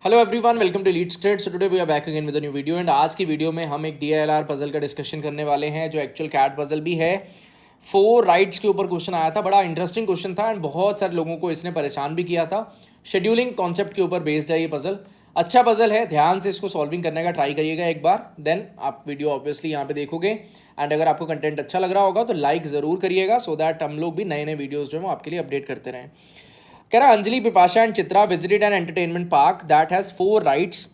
Hello everyone, welcome to lead straight. So today we are back again with a new video and आज की video में हम एक DILR puzzle का discussion करने वाले हैं जो एक्चुअल कैट पजल भी है। 4 राइड्स के ऊपर क्वेश्चन आया था, बड़ा इंटरेस्टिंग क्वेश्चन था एंड बहुत सारे लोगों को इसने परेशान भी किया था। शेड्यूलिंग कॉन्सेप्ट के ऊपर बेस्ड है ये पजल। अच्छा पजल है, ध्यान से इसको सॉल्विंग करने का ट्राई करिएगा एक बार, देन आप वीडियो ऑब्वियसली यहाँ पे देखोगे। एंड अगर आपको कंटेंट अच्छा लग रहा होगा तो लाइक ज़रूर करिएगा सो दैट हम लोग भी नए नए वीडियोज़ जो है वो आपके लिए अपडेट करते रहें। कह रहा Anjali, Bipasha and Chitra visited an entertainment park that has 4 rides.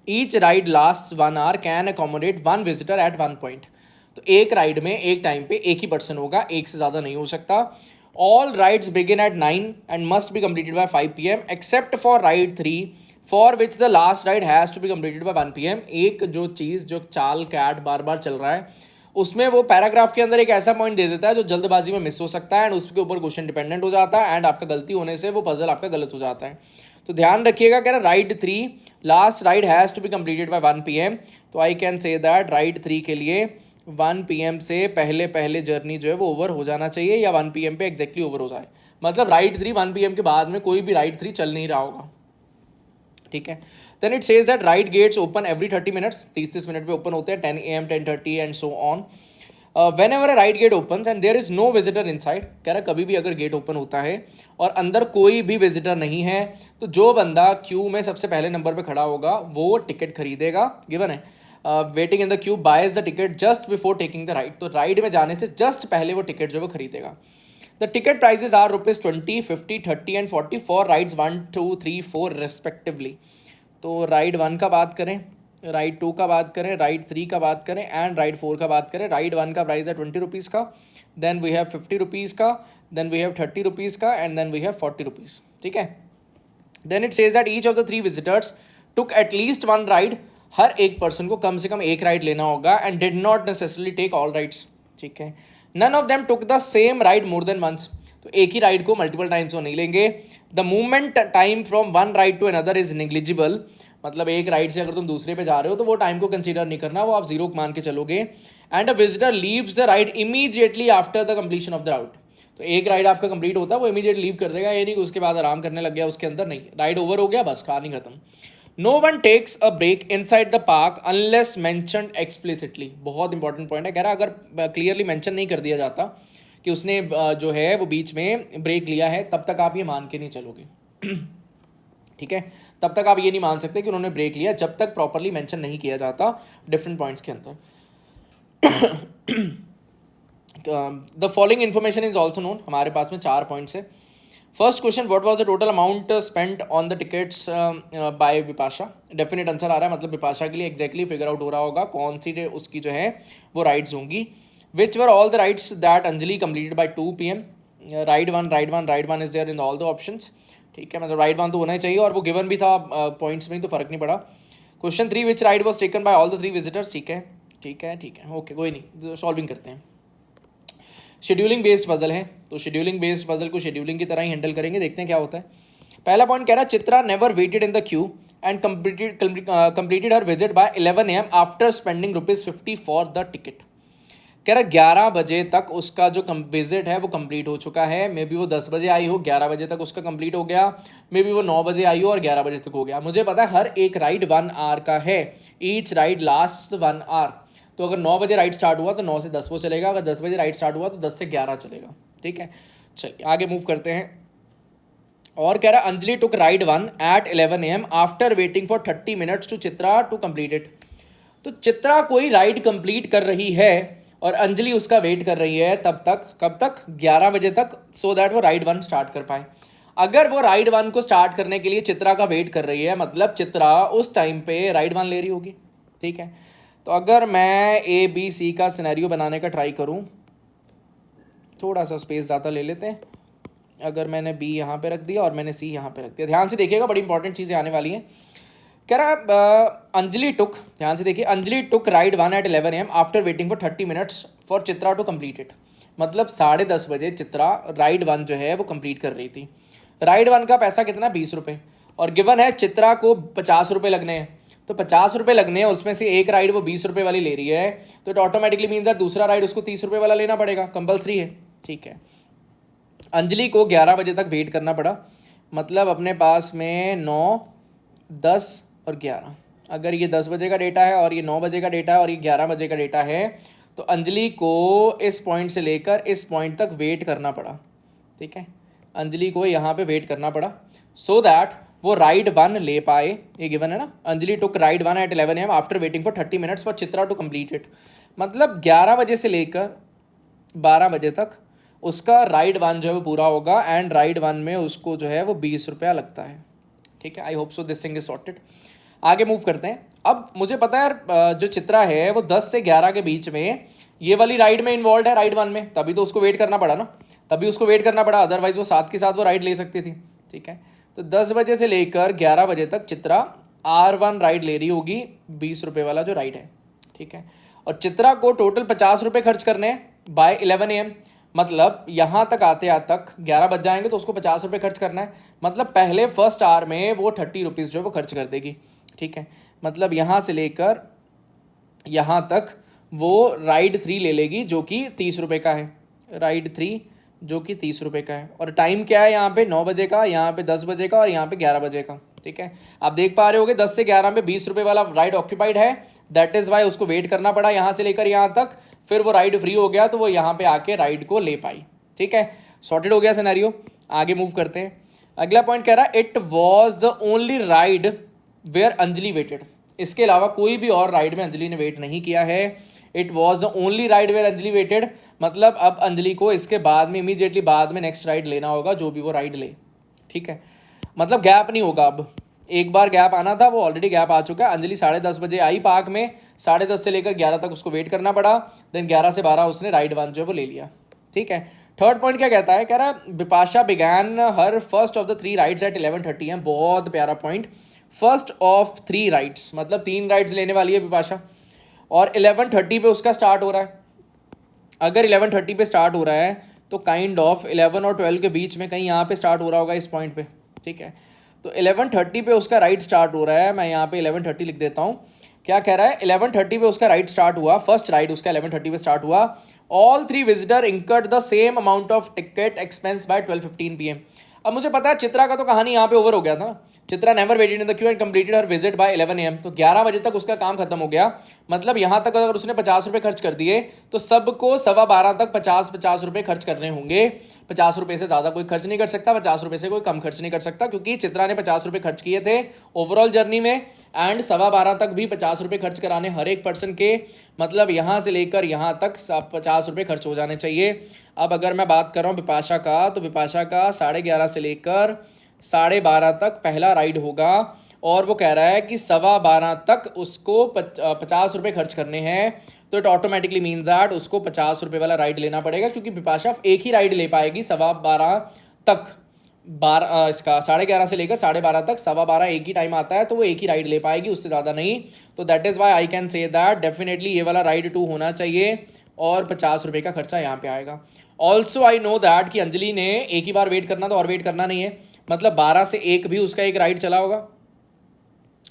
Each ride last 1 hour, can accommodate 1 visitor at 1 point. तो एक राइड में एक टाइम पे एक ही पर्सन होगा, एक से ज़्यादा नहीं हो सकता। All rides begin at 9 and must be completed by 5 PM except for ride 3 for which the last ride has to be completed by 1 PM। एक जो चीज़ जो चाल कैट बार बार चल रहा है उसमें वो पैराग्राफ के अंदर एक ऐसा पॉइंट दे देता है जो जल्दबाजी में मिस हो सकता है एंड उसके ऊपर क्वेश्चन डिपेंडेंट हो जाता है एंड आपका गलती होने से वो पजल आपका गलत हो जाता है। तो ध्यान रखिएगा, कह रहा ride 3 last ride has to be completed by 1 PM। तो I can say that ride 3 के लिए 1 PM से पहले पहले जर्नी जो है वो ओवर हो जाना चाहिए या 1 PM पे एग्जैक्टली ओवर हो जाए। मतलब राइड 3 1 PM के बाद में कोई भी राइड 3 चल नहीं रहा होगा, ठीक है। Then it says that ride gets open every 30 minutes, 30 minute पे ओपन होते हैं, 10 AM 10:30 and so on. Whenever a ride gate open and there is no visitor inside, कह रहा कभी भी अगर गेट ओपन होता है और अंदर कोई भी विजिटर नहीं है तो जो बंदा क्यू में सबसे पहले नंबर पे खड़ा होगा वो टिकट खरीदेगा। गिवन है waiting in the Q boys the ticket just before taking the ride. तो राइड में जाने से जस्ट पहले वो टिकट जो वो खरीदेगा। The ticket prices are ₹20, 50, 30 and 40 for rides 1, 2, 3, 4 respectively. तो राइड 1 का बात करें, राइड 2 का बात करें, राइड 3 का बात करें एंड राइड 4 का बात करें। राइड 1 का प्राइस है ₹20 का, देन वी हैव ₹50 का, देन वी हैव ₹30 का एंड देन वी हैव ₹40, ठीक है। Then it says that each of the 3 visitors took एटलीस्ट 1 राइड। हर एक पर्सन को कम से कम एक राइड लेना होगा and did not necessarily take all rides, ठीक है। None of them took the same ride more than once. तो एक ही राइड को मल्टीपल टाइम्स वो नहीं लेंगे। The movement time from one ride to another is negligible. मतलब एक राइड से अगर तुम दूसरे पे जा रहे हो तो वो टाइम को कंसीडर नहीं करना, वो आप जीरो मान के चलोगे। And a visitor leaves the ride immediately after the completion of the route. तो एक राइड आपका कंप्लीट होता है वो इमीडिएट लीव कर देगा, ये नहीं कि उसके बाद आराम करने लग गया, उसके अंदर नहीं, राइड ओवर हो गया बस कहानी खत्म। No one takes a break inside the park unless mentioned explicitly. बहुत इंपॉर्टेंट पॉइंट है, कह रहा अगर क्लियरली मैंशन नहीं कर दिया जाता कि उसने जो है वो बीच में ब्रेक लिया है तब तक आप ये मान के नहीं चलोगे ठीक है। तब तक आप ये नहीं मान सकते कि उन्होंने ब्रेक लिया जब तक प्रॉपरली मेंशन नहीं किया जाता डिफरेंट पॉइंट्स के अंदर। The following information is also known. हमारे पास में 4 पॉइंट्स है। First question, what was the total amount spent on the tickets by Vipasha. Definite answer आ रहा है, मतलब विपाशा के लिए एग्जैक्टली फिगर आउट हो रहा होगा कौन सी उसकी जो है वो राइड्स होंगी। Which were all the rides that Anjali completed by 2 PM। Ride one is there in all the options, ठीक है। मतलब राइड 1 तो होना ही चाहिए और वो गिवन भी था पॉइंट्स में, तो फर्क नहीं पड़ा। Question 3, which ride was taken by all the 3 visitors, ठीक है ठीक है ठीक है, ओके कोई नहीं, सॉल्विंग करते हैं। शेड्यूलिंग बेस्ड पजल है तो शेड्यूलिंग बेस्ड पजल को शेड्यूलिंग की तरह ही हैंडल करेंगे, देखते हैं क्या होता है। पहला पॉइंट कह रहा है Chitra never waited in the queue and completed her visit by 11 AM after spending ₹50 for the ticket. कह रहा 11 बजे तक उसका जो विजिट है वो कंप्लीट हो चुका है। मे बी वो 10 बजे आई हो, 11 बजे तक उसका कंप्लीट हो गया। मे बी वो 9 बजे आई हो और 11 बजे तक हो गया। मुझे पता है हर एक राइड 1 आवर का है, ईच राइड लास्ट 1 आवर। तो अगर 9 बजे राइड स्टार्ट हुआ तो 9 से 10 वो चलेगा, अगर 10 बजे राइड स्टार्ट हुआ तो 10 से 11 चलेगा, ठीक है। चलिए आगे मूव करते हैं। और कह रहा Anjali took ride 1 at 11 AM after waiting for 30 minutes to Chitra to complete it. तो चित्रा कोई राइड कंप्लीट कर रही है और अंजलि उसका वेट कर रही है तब तक, कब तक, 11 बजे तक, सो दैट वो राइड 1 स्टार्ट कर पाए। अगर वो राइड 1 को स्टार्ट करने के लिए चित्रा का वेट कर रही है मतलब चित्रा उस टाइम पे राइड 1 ले रही होगी, ठीक है। तो अगर मैं ABC का सिनेरियो बनाने का ट्राई करूं, थोड़ा सा स्पेस ज़्यादा ले लेते हैं। अगर मैंने B यहाँ पे रख दिया और मैंने C यहाँ पे रख दिया, ध्यान से देखिएगा बड़ी इंपॉर्टेंट चीज़ें आने वाली हैं। कह रहा अंजलि टुक, ध्यान से देखिए, Anjali took ride 1 at 11 AM after waiting for 30 minutes for Chitra to complete it. मतलब 10:30 बजे चित्रा राइड 1 जो है वो कंप्लीट कर रही थी। राइड 1 का पैसा कितना, ₹20, और गिवन है चित्रा को ₹50 लगने हैं। तो ₹50 लगने हैं, उसमें से एक राइड वो ₹20 वाली ले रही है, तो इट ऑटोमेटिकली मीन्स दैट दूसरा राइड उसको ₹30 वाला लेना पड़ेगा, कंपल्सरी है, ठीक है। अंजलि को 11 बजे तक वेट करना पड़ा, मतलब अपने पास में 9, 10 और 11, अगर ये 10 बजे का डेटा है और ये 9 बजे का डेटा है और ये 11 बजे का डेटा है, तो अंजलि को इस पॉइंट से लेकर इस पॉइंट तक वेट करना पड़ा, ठीक है। अंजलि को यहाँ पे वेट करना पड़ा सो दैट वो राइड 1 ले पाए। ये गिवन है ना, Anjali took ride 1 at 11 AM after waiting for 30 minutes for Chitra to complete it. मतलब 11 बजे से लेकर 12 बजे तक उसका राइड 1 जो है वो पूरा होगा, एंड राइड 1 में उसको जो है वो 20 रुपया लगता है, ठीक है। आई hope so this thing is sorted. आगे मूव करते हैं। अब मुझे पता है यार, जो चित्रा है वो 10 से 11 के बीच में ये वाली राइड में इन्वॉल्व है, राइड 1 में, तभी तो उसको वेट करना पड़ा ना, तभी उसको वेट करना पड़ा, अदरवाइज वो साथ के साथ वो राइड ले सकती थी, ठीक है। तो 10 बजे से लेकर 11 बजे तक चित्रा R1 राइड ले रही होगी, 20 रुपये वाला जो राइड है, ठीक है। और चित्रा को टोटल 50 रुपये खर्च करने हैं बाय 11 AM, मतलब यहाँ तक आते तक 11 बज जाएंगे तो उसको 50 रुपये खर्च करना है। मतलब पहले फर्स्ट आवर में वो 30 रुपीज़ जो वो खर्च कर देगी, ठीक है। मतलब यहाँ से लेकर यहाँ तक वो राइड 3 ले लेगी जो कि 30 रुपये का है, राइड 3 जो कि 30 रुपये का है। और टाइम क्या है यहाँ पे, 9 बजे का, यहाँ पे 10 बजे का और यहाँ पे 11 बजे का, ठीक है। आप देख पा रहे होगे 10 से 11 में 20 रुपये वाला राइड ऑक्यूपाइड है, दैट इज़ वाई उसको वेट करना पड़ा यहाँ से लेकर यहाँ तक, फिर वो राइड फ्री हो गया तो वो यहाँ पे आके राइड को ले पाई, ठीक है। सॉर्टेड हो गया सिनेरियो। आगे मूव करते हैं। अगला पॉइंट कह रहा है it was the only ride where Anjali waited. इसके अलावा कोई भी और राइड में अंजलि ने वेट नहीं किया है। It was the only ride where Anjali waited, मतलब अब अंजलि को इसके बाद में इमीडिएटली बाद में नेक्स्ट राइड लेना होगा, जो भी वो राइड ले, ठीक है। मतलब गैप नहीं होगा, अब एक बार गैप आना था, वो ऑलरेडी गैप आ चुका है। अंजलि 10:30 बजे आई पार्क में, 10:30 से लेकर 11 तक उसको वेट करना पड़ा, देन 11 से 12 उसने राइड 1 जो है वो ले लिया, ठीक है। थर्ड पॉइंट क्या कहता है, कह रहा है Bipasha began her first of the 3 rides at 11:30 AM। बहुत प्यारा पॉइंट, फर्स्ट ऑफ 3 राइड्स, मतलब 3 राइड्स लेने वाली है बिपाशा, और 11:30 पे उसका स्टार्ट हो रहा है। अगर 11:30 पे स्टार्ट हो रहा है तो काइंड ऑफ 11 और 12 के बीच में कहीं यहाँ पे स्टार्ट हो रहा होगा इस पॉइंट पे, ठीक है। तो 11:30 पे उसका राइड स्टार्ट हो रहा है, मैं यहाँ पे 11:30 लिख देता हूँ। क्या कह रहा है, 11:30 पे उसका राइड स्टार्ट हुआ, फर्स्ट राइड उसका 11:30 पे स्टार्ट हुआ। All 3 visitor incurred the same amount of ticket expense by 12:15 PM। अब मुझे पता है चित्रा का तो कहानी यहाँ पे ओवर हो गया था। Chitra never waited in the queue and completed her visit by 11 AM। तो 11 बजे तक उसका काम खत्म हो गया। मतलब यहाँ तक अगर उसने 50 रुपये खर्च कर दिए तो सबको 12:15 तक 50 रुपये खर्च करने होंगे। 50 रुपये से ज़्यादा कोई खर्च नहीं कर सकता, 50 रुपये से कोई कम खर्च नहीं कर सकता, क्योंकि चित्रा ने 50 रुपये खर्च किए थे ओवरऑल जर्नी में, एंड 12:15 तक भी 50 रुपये खर्च कराने हर एक पर्सन के। मतलब यहाँ से लेकर यहाँ तक 50 रुपये खर्च हो जाने चाहिए। अब अगर मैं बात कर रहा हूँ बिपाशा का, तो बिपाशा का 11:30 से लेकर 12:30 तक पहला राइड होगा, और वो कह रहा है कि 12:15 तक उसको 50 रुपये खर्च करने हैं। तो इट ऑटोमेटिकली मीन्स दैट उसको 50 रुपये वाला राइड लेना पड़ेगा, क्योंकि बिपाशा एक ही राइड ले पाएगी 12:15 तक। 11:30 से लेकर 12:30 तक, 12:15 एक ही टाइम आता है, तो वो एक ही राइड ले पाएगी, उससे ज़्यादा नहीं। तो that is why I can say that definitely ये वाला राइड 2 होना चाहिए, और 50 रुपये का खर्चा यहाँ पे आएगा। ऑल्सो आई नो दैट कि अंजलि ने एक ही बार वेट करना था और वेट करना नहीं है। मतलब 12 से 1 भी उसका एक राइड चला होगा,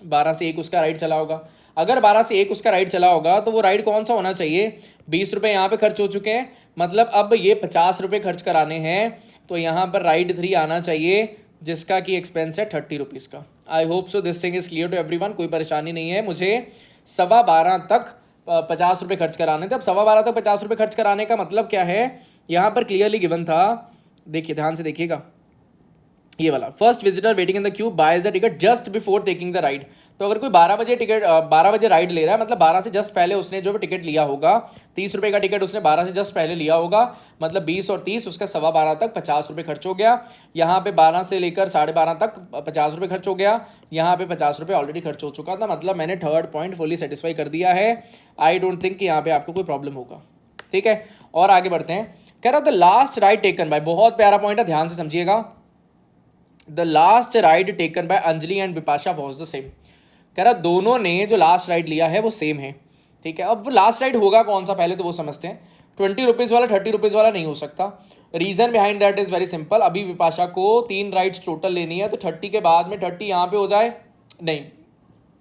12 से 1 उसका राइड चला होगा। अगर 12 से 1 उसका राइड चला होगा तो वो राइड कौन सा होना चाहिए, 20 रुपये यहाँ पे खर्च हो चुके हैं, मतलब अब ये 50 रुपये खर्च कराने हैं, तो यहाँ पर राइड 3 आना चाहिए जिसका कि एक्सपेंस है 30 रुपीज़ का। I hope so this thing is clear to everyone, कोई परेशानी नहीं है। मुझे 12:15 तक 50 रुपये खर्च कराने थे। अब 12:15 तक 50 रुपये खर्च कराने का मतलब क्या है, यहाँ पर क्लियरली गिवन था, देखिए ध्यान से देखिएगा, ये वाला first visitor waiting in the Q boys the ticket just before taking the ride. तो अगर कोई 12 बजे राइड ले रहा है, मतलब 12 से जस्ट पहले उसने जो टिकट लिया होगा, 30 रुपये का टिकट उसने 12 से जस्ट पहले लिया होगा, मतलब 20 और 30 उसका 12:15 तक 50 रुपये खर्च हो गया। यहाँ पे 12 से लेकर 12:30 तक 50 रुपये खर्च हो गया, यहाँ पे 50 रुपये ऑलरेडी खर्च हो चुका था। मतलब मैंने थर्ड पॉइंट फुली सेटिस्फाई कर दिया है। आई डोंट थिंक कि यहाँ पे आपको कोई प्रॉब्लम होगा, ठीक है। और आगे बढ़ते हैं। कह रहा the last ride taken bye, बहुत प्यारा पॉइंट है, ध्यान से समझिएगा। The last ride taken by Anjali and Bipasha was the same. कह रहा दोनों ने जो लास्ट राइड लिया है वो सेम है, ठीक है। अब वो लास्ट राइड होगा कौन सा पहले तो वो समझते हैं। 20 रुपीज़ वाला 30 रुपीज़ वाला नहीं हो सकता। Reason behind that is very simple. अभी बिपाशा को 3 राइड्स टोटल लेनी है, तो 30 के बाद में 30 यहाँ पे हो जाए, नहीं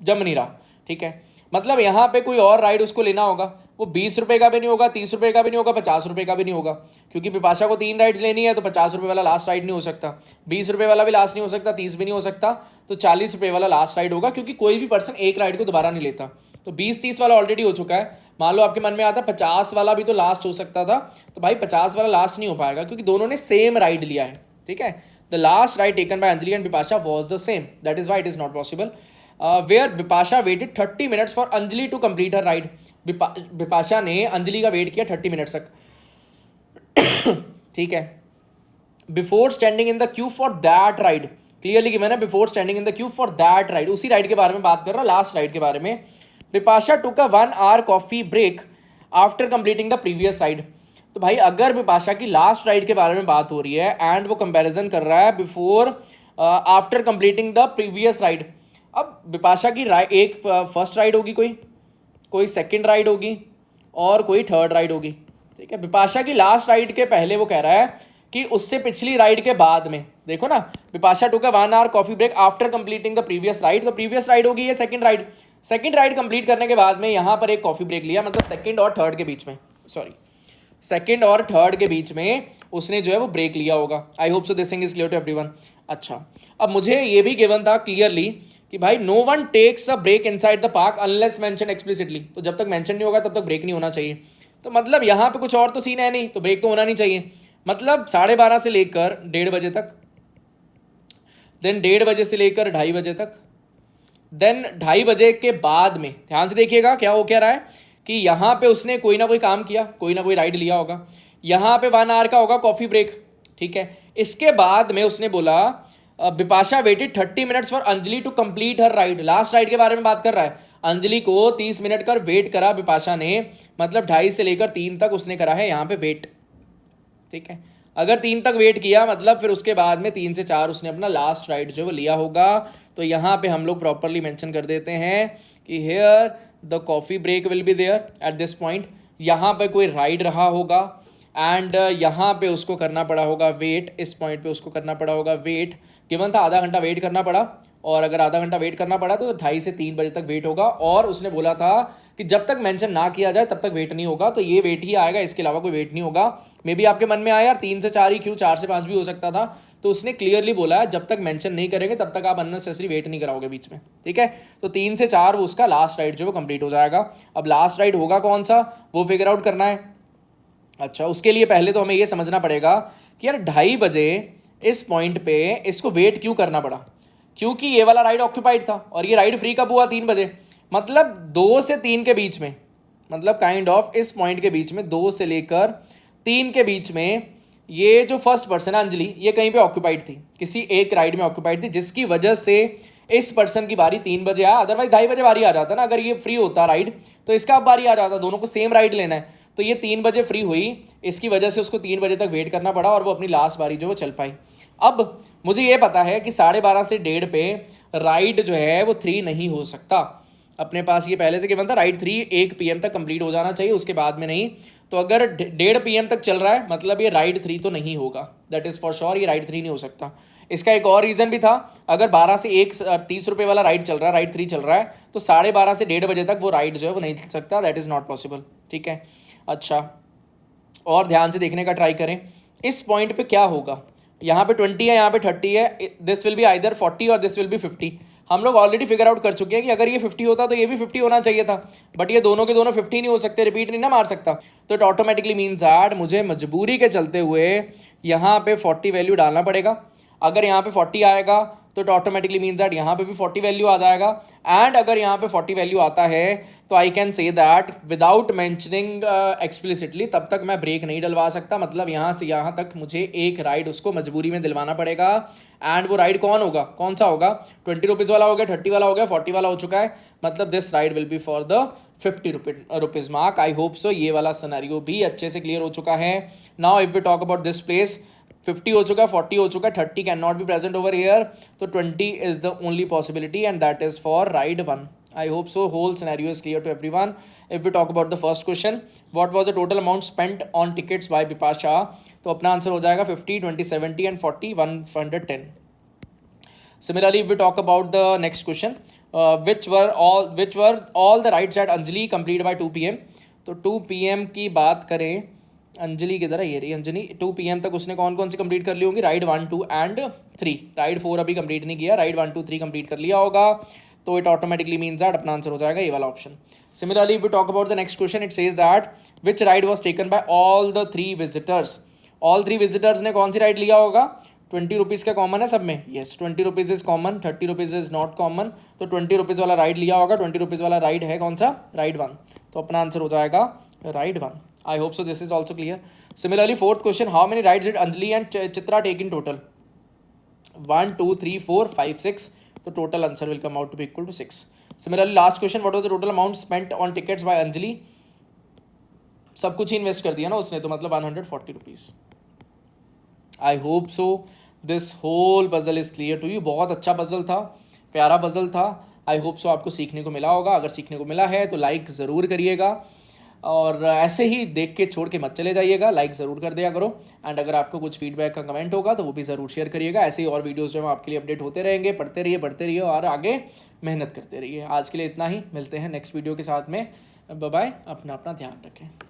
जम नहीं रहा, ठीक है। मतलब यहाँ पे कोई और राइड उसको लेना होगा। वो 20 रुपये का भी नहीं होगा, 30 रुपये का भी नहीं होगा, 50 रुपये का भी नहीं होगा, क्योंकि बिपाशा को 3 राइड्स लेनी है, तो 50 रुपये वाला लास्ट राइड नहीं हो सकता, 20 रुपये वाला भी लास्ट नहीं हो सकता, 30 भी नहीं हो सकता, तो 40 रुपये वाला लास्ट राइड होगा, क्योंकि कोई भी पर्सन एक राइड को दोबारा नहीं लेता। तो 20-30 वाला ऑलरेडी हो चुका है। मान लो आपके मन में आता 50 वाला भी तो लास्ट हो सकता था, तो भाई 50 वाला लास्ट नहीं हो पाएगा, क्योंकि दोनों ने सेम राइड लिया है, ठीक है। The last ride taken by Anjali and Bipasha was the same, that is why it is not possible. Where Bipasha waited 30 minutes for Anjali to complete her ride. Bipasha ने अंजलि का वेट किया 30 मिनट्स तक, ठीक है। Before standing in the Q for that ride, clearly कि मैंने before standing in the Q for that ride, उसी ride के बारे में बात कर रहा, लास्ट राइड के बारे में। Bipasha took a 1 hour coffee break after completing the previous ride. तो भाई अगर बिपाशा की लास्ट राइड के बारे में बात हो रही है एंड वो कंपैरिजन कर रहा है before after completing the previous ride, अब बिपाशा की एक फर्स्ट राइड होगी, कोई सेकंड राइड होगी और कोई थर्ड राइड होगी, ठीक है। बिपाशा की लास्ट राइड के पहले वो कह रहा है कि उससे पिछली राइड के बाद में, देखो ना, Bipasha took a 1 hour coffee break after completing the previous ride, तो प्रीवियस राइड होगी ये सेकंड राइड कंप्लीट करने के बाद में यहाँ पर एक कॉफी ब्रेक लिया, मतलब सेकंड और थर्ड के बीच में, सेकंड और थर्ड के बीच में उसने जो है वो ब्रेक लिया होगा। I hope so this thing is clear to everyone. अच्छा, अब मुझे ये भी गिवन था क्लियरली कि भाई no one takes a break inside the park unless mention explicitly, तो जब तक मेंशन नहीं होगा तब तक ब्रेक नहीं होना चाहिए। तो मतलब यहाँ पे कुछ और तो सीन है नहीं, तो ब्रेक तो होना नहीं चाहिए। मतलब 12:30 से लेकर 1:30 बजे तक, देन 1:30 बजे से लेकर 2:30 बजे तक, देन 2:30 बजे के बाद में ध्यान से देखिएगा क्या हो क्या रहा है कि यहाँ पे उसने कोई ना कोई काम किया, कोई ना कोई राइड लिया होगा, यहाँ पे 1 hour का होगा कॉफी ब्रेक, ठीक है। इसके बाद में उसने बोला Bipasha waited 30 minutes for Anjali to complete her ride, last ride के बारे में बात कर रहा है। अंजलि को 30 मिनट का वेट करा बिपाशा ने, मतलब 2:30 से लेकर 3 तक उसने करा है यहाँ पे वेट, ठीक है। अगर 3 तक वेट किया मतलब फिर उसके बाद में 3 से 4 उसने अपना लास्ट राइड जो वो लिया होगा। तो यहाँ पे हम लोग प्रॉपरली मेंशन कर देते हैं कि here the coffee break will be there at this point, यहाँ पे कोई राइड रहा होगा एंड यहाँ पे उसको करना पड़ा होगा वेट, इस पॉइंट पे उसको करना पड़ा होगा वेट, गिवन था आधा घंटा वेट करना पड़ा, और अगर आधा घंटा वेट करना पड़ा तो 2:30 से 3 बजे तक वेट होगा, और उसने बोला था कि जब तक मेंशन ना किया जाए तब तक वेट नहीं होगा, तो ये वेट ही आएगा, इसके अलावा कोई वेट नहीं होगा। मे बी आपके मन में आया यार 3 से 4 ही क्यों, 4 से 5 भी हो सकता था, तो उसने क्लियरली बोला है जब तक मेंशन नहीं करेंगे तब तक आप अननेसेसरी वेट नहीं कराओगे बीच में, ठीक है। तो 3 से 4 वो उसका लास्ट राइड जो वो कंप्लीट हो जाएगा। अब लास्ट राइड होगा कौन सा वो फिगर आउट करना है। अच्छा, उसके लिए पहले तो हमें ये समझना पड़ेगा कि यार 2:30 बजे इस पॉइंट पे इसको वेट क्यों करना पड़ा, क्योंकि ये वाला राइड ऑक्यूपाइड था और ये राइड फ्री कब हुआ, 3 बजे, मतलब 2 से 3 के बीच में, मतलब काइंड ऑफ इस पॉइंट के बीच में 2 से लेकर 3 के बीच में ये जो फर्स्ट पर्सन है अंजलि, ये कहीं पे ऑक्यूपाइड थी, किसी एक राइड में ऑक्यूपाइड थी, जिसकी वजह से इस पर्सन की बारी 3 बजे आया। अदरवाइज 2:30 बजे बारी आ जाता ना, अगर ये फ्री होता राइड तो इसका अब बारी आ जाता, दोनों को सेम राइड लेना है, तो ये 3 बजे फ्री हुई, इसकी वजह से उसको 3 बजे तक वेट करना पड़ा और वो अपनी लास्ट बारी जो वो चल पाई। अब मुझे ये पता है कि 12:30 से 1:30 पे राइड जो है वो 3 नहीं हो सकता, अपने पास ये पहले से गिवन था राइड 3 1 PM तक कंप्लीट हो जाना चाहिए, उसके बाद में नहीं। तो अगर 1:30 PM तक चल रहा है मतलब ये राइड 3 तो नहीं होगा, दैट इज़ फॉर श्योर, ये राइड 3 नहीं हो सकता। इसका एक और रीज़न भी था, अगर 12 से 1 30 रुपये वाला राइड चल रहा है, राइड 3 चल रहा है, तो 12:30 से 1:30 बजे तक वो राइड जो है वो नहीं चल सकता, दैट इज़ नॉट पॉसिबल, ठीक है। अच्छा, और ध्यान से देखने का ट्राई करें, इस पॉइंट पे क्या होगा, यहाँ पे 20 है, यहाँ पे 30 है, दिस विल बी आइदर 40 और दिस विल बी 50। हम लोग ऑलरेडी फिगर आउट कर चुके हैं कि अगर ये 50 होता तो ये भी 50 होना चाहिए था, बट ये दोनों के दोनों 50 नहीं हो सकते, रिपीट नहीं ना मार सकता, तो इट ऑटोमेटिकली मीन्स दैट मुझे मजबूरी के चलते हुए यहाँ पे 40 वैल्यू डालना पड़ेगा। अगर यहाँ पे 40 आएगा तो इट ऑटोमेटिकली मीन्स दैट यहाँ पे भी 40 वैल्यू आ जाएगा, एंड अगर यहाँ पे 40 वैल्यू आता है तो I can say that without mentioning explicitly तब तक मैं ब्रेक नहीं डलवा सकता, मतलब यहाँ से यहाँ तक मुझे एक राइड उसको मजबूरी में दिलवाना पड़ेगा। एंड वो राइड कौन होगा, कौन सा होगा, 20 रुपीज़ वाला हो गया, 30 वाला हो गया, 40 वाला हो चुका है, मतलब this ride will be for the 50 rupees mark. I hope सो ये वाला सिनेरियो भी अच्छे से क्लियर हो चुका है। Now if we talk about this place, 50 हो चुका है, 40 हो चुका है, 30 can not be present over here, तो 20 is the only possibility and that is for ride 1। I hope so whole scenario is clear to everyone. If we talk about the first question, what was the total amount spent on tickets by Bipasha, तो अपना answer हो जाएगा 50, 20, 70 and 40, 110। Similarly, if we talk about the next question, which were all the rides at Anjali completed by 2 PM, तो 2 PM की बात करें, अंजलि किधर है, ये रही अंजलि। 2 PM तक उसने कौन कौन सी कंप्लीट कर ली होंगी, राइड 1, 2 एंड 3। राइड 4 अभी कंप्लीट नहीं किया, राइड 1, 2, 3 कंप्लीट कर लिया होगा, तो इट ऑटोमेटिकली मीन्स दैट अपना आंसर हो जाएगा ये वाला option. Similarly if we talk about the next question, it says that which ride was taken by all the 3 visitors. ऑल 3 विजिटर्स ने कौन सी राइड लिया होगा, 20 रुपीज़ का कॉमन है सब में, yes 20 rupees is common, 30 rupees is not common, तो 20 रुपीज़ वाला राइड लिया होगा। 20 रुपीज़ वाला राइड है कौन सा, राइड 1, तो अपना आंसर हो जाएगा ride 1। I hope so this is also clear. Similarly fourth question, how many rides did Anjali and Chitra take in total, 1, 2, 3, 4, 5, 6, तो total answer will come out to be equal to 6। Similarly last question, what was the total amount spent on tickets by Anjali. सब कुछ ही invest कर दिया ना उसने, तो मतलब 140 rupees. I hope so this whole puzzle is clear to you. बहुत अच्छा पजल था, प्यारा पजल था। आई होप सो आपको सीखने को मिला होगा। अगर सीखने को मिला है तो लाइक ज़रूर करिएगा, और ऐसे ही देख के छोड़ के मत चले जाइएगा, लाइक ज़रूर कर दिया करो। एंड अगर आपको कुछ फीडबैक का कमेंट होगा तो वो भी ज़रूर शेयर करिएगा। ऐसे ही और वीडियोस जो हैं आपके लिए अपडेट होते रहेंगे। पढ़ते रहिए और आगे मेहनत करते रहिए। आज के लिए इतना ही, मिलते हैं नेक्स्ट वीडियो के साथ में। बाय बाय, अपना ध्यान रखें।